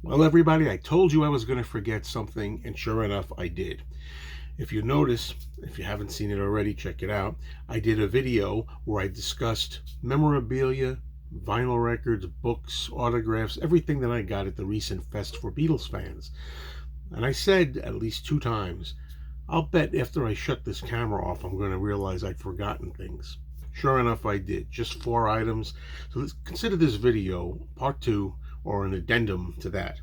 Well, everybody, I told you I was going to forget something, and sure enough, I did. If you notice, if you haven't seen it already, check it out. I did a video where I discussed memorabilia, vinyl records, books, autographs, everything that I got at the recent fest for Beatles fans. And I said at least 2 times, I'll bet after I shut this camera off, I'm going to realize I'd forgotten things. Sure enough, I did. Just 4 items. So let's consider this video part 2 or an addendum to that.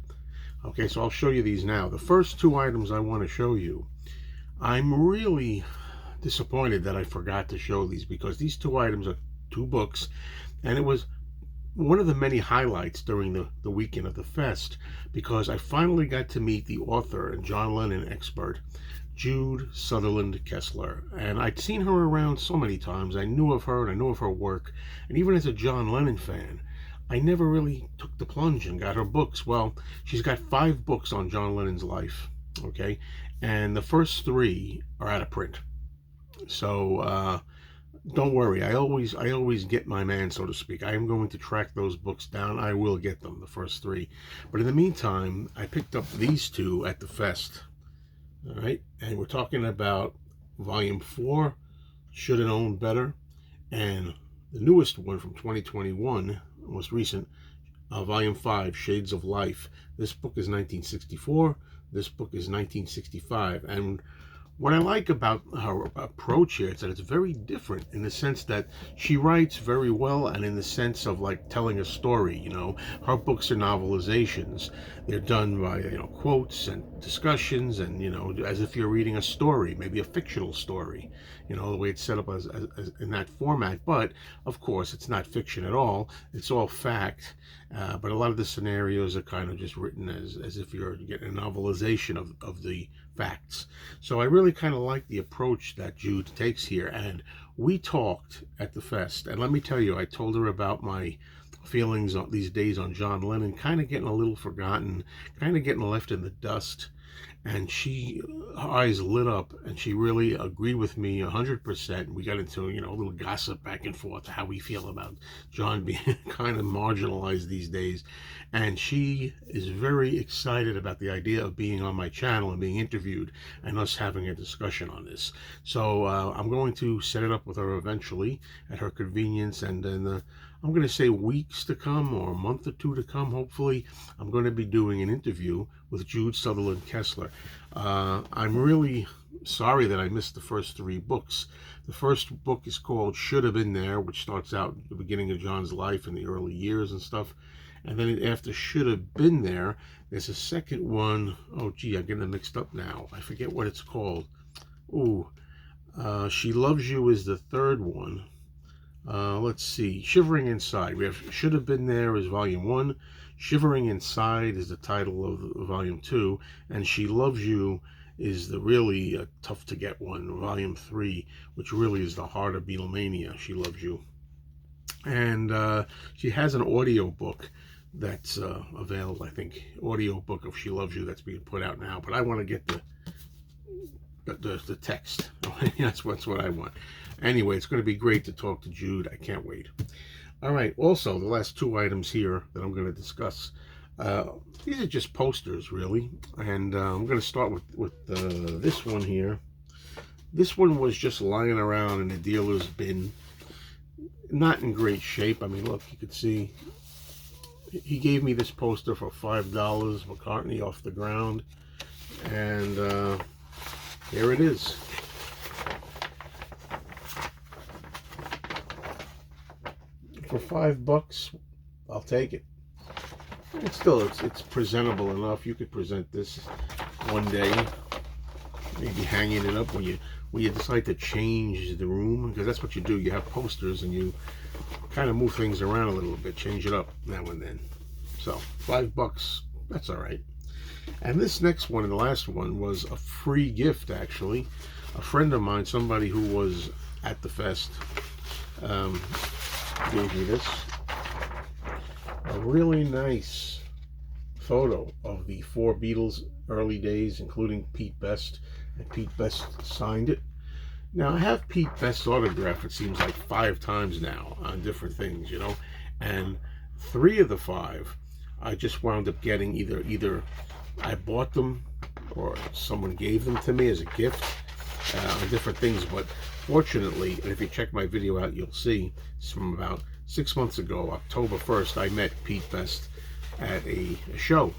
Okay, so I'll show you these now. The first 2 items I want to show you, I'm really disappointed that I forgot to show these, because these 2 items are 2 books, and it was one of the many highlights during the weekend of the fest, because I finally got to meet the author and John Lennon expert, Jude Sutherland Kessler. And I'd seen her around so many times. I knew of her and I knew of her work. And even as a John Lennon fan, I never really took the plunge and got her books. Well, she's got 5 books on John Lennon's life, okay? And the first 3 are out of print. So don't worry. I always get my man, so to speak. I am going to track those books down. I will get them, the first 3. But in the meantime, I picked up these 2 at the fest. All right, and we're talking about Volume 4, Should Have Known Better, and the newest one from 2021, most recent, Volume 5, Shades of Life. This book is 1964. This book is 1965. And what I like about her approach here is that it's very different, in the sense that she writes very well, and in the sense of like telling a story. Her books are novelizations. They're done by quotes and discussions, and as if you're reading a story, maybe a fictional story. The way it's set up as in that format. But of course, it's not fiction at all. It's all fact. But a lot of the scenarios are kind of just written as if you're getting a novelization of the facts. So I really kind of like the approach that Jude takes here. And we talked at the fest, and let me tell you, I told her about my feelings on these days on John Lennon, kind of getting a little forgotten, kind of getting left in the dust. And her eyes lit up, and she really agreed with me 100%. We got into a little gossip back and forth, how we feel about John being kind of marginalized these days. And she is very excited about the idea of being on my channel and being interviewed, and us having a discussion on this. So I'm going to set it up with her eventually at her convenience, and then I'm going to say weeks to come, or a month or 2 to come, hopefully, I'm going to be doing an interview with Jude Sutherland Kessler. I'm really sorry that I missed the first 3 books. The first book is called Should Have Been There, which starts out the beginning of John's life in the early years and stuff. And then after Should Have Been There, there's a second one. Oh, gee, I'm getting it mixed up now. I forget what it's called. She Loves You is the third one. Let's see. Shivering Inside. We have Should Have Been There is Volume 1. Shivering Inside is the title of Volume 2. And She Loves You is the really tough to get one, Volume 3, which really is the heart of Beatlemania, She Loves You. And she has an audio book that's available, I think, audio book of She Loves You that's being put out now. But I want to get the text. That's what I want. Anyway, it's going to be great to talk to Jude. I can't wait. All right. Also, the last 2 items here that I'm going to discuss. These are just posters, really. And I'm going to start with this one here. This one was just lying around in the dealer's bin. Not in great shape. I mean, look, you can see. He gave me this poster for $5, McCartney Off the Ground. And here it is. For $5, I'll take it. And still, it's presentable enough. You could present this one day, maybe hanging it up when you decide to change the room, because that's what you do. You have posters and you kind of move things around a little bit, change it up now and then. So $5, that's all right. And this next one and the last one was a free gift, actually. A friend of mine, somebody who was at the fest, gave me this. A really nice photo of the 4 Beatles early days, including Pete Best, and Pete Best signed it. Now, I have Pete Best's autograph, it seems like 5 times now on different things, and 3 of the 5 I just wound up getting either I bought them or someone gave them to me as a gift on different things. But fortunately, and if you check my video out, you'll see it's from about 6 months ago, October 1st, I met Pete Best at a show,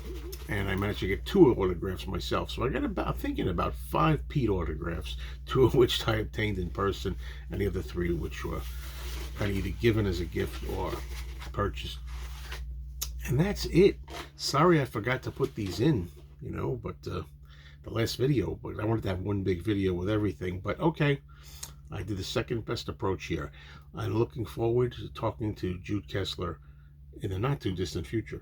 and I managed to get 2 autographs myself. So I got about, I'm thinking about 5 Pete autographs, 2 of which I obtained in person, and the other 3 which were kind of either given as a gift or purchased. And that's it. Sorry I forgot to put these in, but the last video, but I wanted to have one big video with everything. But okay, I did the second best approach here. I'm looking forward to talking to Jude Kessler in the not too distant future.